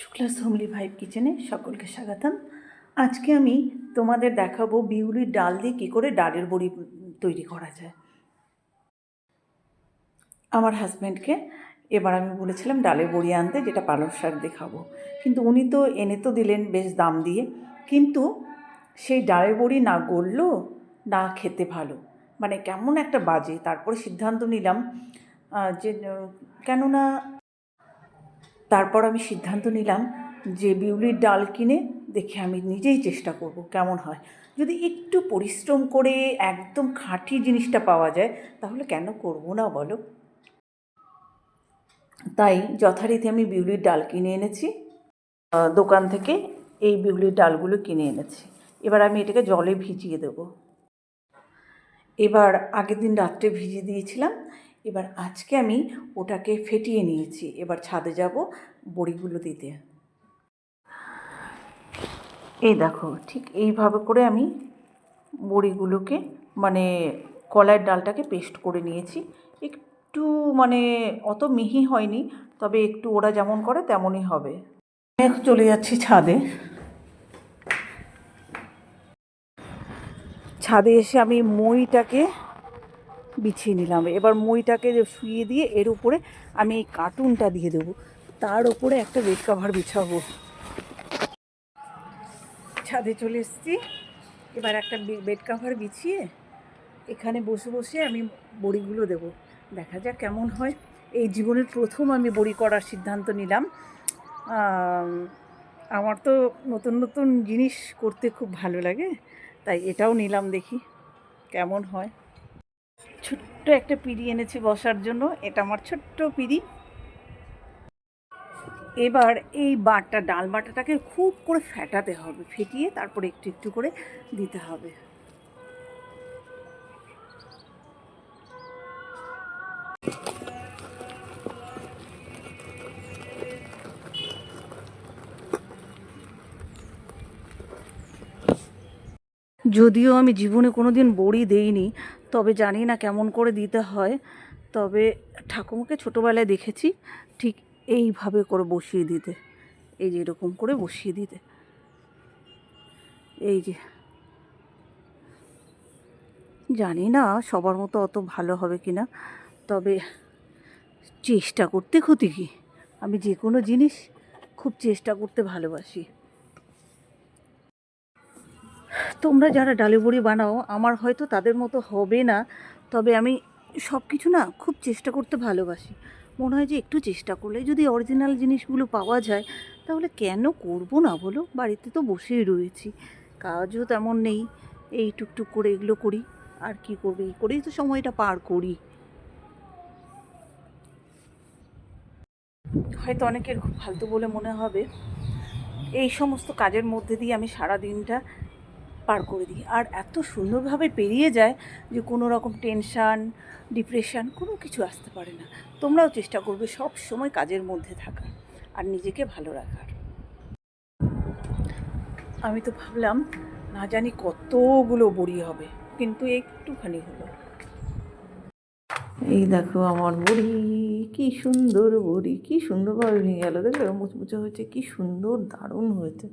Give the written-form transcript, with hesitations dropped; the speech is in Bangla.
শুক্লাস হোমলি ভাইব কিচেনে সকলকে স্বাগতম। আজকে আমি তোমাদের দেখাবো বিউলির ডাল দিয়ে কী করে ডালের বড়ি তৈরি করা যায়। আমার হাজব্যান্ডকে এবার আমি বলেছিলাম ডালের বড়ি আনতে, যেটা পালং শাক দিয়ে খাবো, কিন্তু উনি তো এনে তো দিলেন বেশ দাম দিয়ে, কিন্তু সেই ডালের বড়ি না গললো না খেতে ভালো, মানে কেমন একটা বাজে। তারপরে সিদ্ধান্ত নিলাম যে কেননা তারপর আমি সিদ্ধান্ত নিলাম যে বিউলির ডাল কিনে দেখে আমি নিজেই চেষ্টা করব কেমন হয়। যদি একটু পরিশ্রম করে একদম খাঁটি জিনিসটা পাওয়া যায় তাহলে কেন করব না বলো। তাই যথারীতি আমি বিউলির ডাল কিনে এনেছি দোকান থেকে। এই বিউলির ডালগুলো কিনে এনেছি। এবার আমি এটাকে জলে ভিজিয়ে দেব। এবার আগের দিন রাত্রে ভিজিয়ে দিয়েছিলাম, এবার আজকে আমি ওটাকে ফেটিয়ে নিয়েছি। এবার ছাদে যাব বড়িগুলো দিতে। এই দেখো, ঠিক এইভাবে করে আমি বড়িগুলোকে মানে কলাইয়ের ডালটাকে পেস্ট করে নিয়েছি। একটু মানে অত মিহি হয়নি, তবে একটু ওরা যেমন করে তেমনই হবে। এখন চলে যাচ্ছি ছাদে। ছাদে এসে আমি মইটাকে বিছিয়ে নিলাম। এবার মইটাকে শুইয়ে দিয়ে এর উপরে আমি এই কার্টুনটা দিয়ে দেবো, তার উপরে একটা বেড কাভার বিছাবো। ছাদে চলে এসেছি। এবার একটা বেড কাভার বিছিয়ে এখানে বসে বসে আমি বড়িগুলো দেবো। দেখা যাক কেমন হয়। এই জীবনের প্রথম আমি বড়ি করার সিদ্ধান্ত নিলাম। আমার তো নতুন নতুন জিনিস করতে খুব ভালো লাগে, তাই এটাও নিলাম, দেখি কেমন হয়। ছোট্ট একটা পিঁড়ি এনেছি বসার জন্য, এটা আমার ছোট্ট পিঁড়ি। এবার এই ডাল বাটাটাকে খুব করে ফেটাতে হবে, ফেটিয়ে তারপরে একটু একটু করে দিতে হবে। যদিও আমি জীবনে কোনো দিন বড়ি দেইনি, তবে জানি না কেমন করে দিতে হয়। তবে ঠাকুমাকে ছোটোবেলায় দেখেছি ঠিক এইভাবে করে বসিয়ে দিতে, এই যে এরকম করে বসিয়ে দিতে, এই যে। জানি না সবার মতো অত ভালো হবে কি না, তবে চেষ্টা করতে ক্ষতি কী। আমি যে কোনো জিনিস খুব চেষ্টা করতে ভালোবাসি। তোমরা যারা ডালের বড়ি বানাও আমার হয়তো তাদের মতো হবে না, তবে আমি সব কিছু না খুব চেষ্টা করতে ভালোবাসি। মনে হয় যে একটু চেষ্টা করলে যদি অরিজিনাল জিনিসগুলো পাওয়া যায় তাহলে কেন করব না বলো। বাড়িতে তো বসেই রয়েছি, কাজও তেমন নেই, এই টুকটুক করে এগুলো করি। আর কি করবে, এই করেই তো সময়টা পার করি। হয়তো অনেকের খুব ফালতু বলে মনে হবে, এই সমস্ত কাজের মধ্যে দিয়ে আমি সারা দিনটা পার করে দিই, আর এত সুন্দরভাবে পেরিয়ে যায় যে কোনো রকম টেনশান ডিপ্রেশান কোনো কিছু আসতে পারে না। তোমরাও চেষ্টা করবে সব সময় কাজের মধ্যে থাকার আর নিজেকে ভালো রাখার। আমি তো ভাবলাম না জানি কতগুলো বড়ি হবে, কিন্তু একটুখানি হলো। এই দেখো আমার বড়ি, কি সুন্দর বড়ি, কি সুন্দরভাবে ভেঙে গেল, দেখো মুচমুচে হয়েছে, কি সুন্দর দারুণ হয়েছে।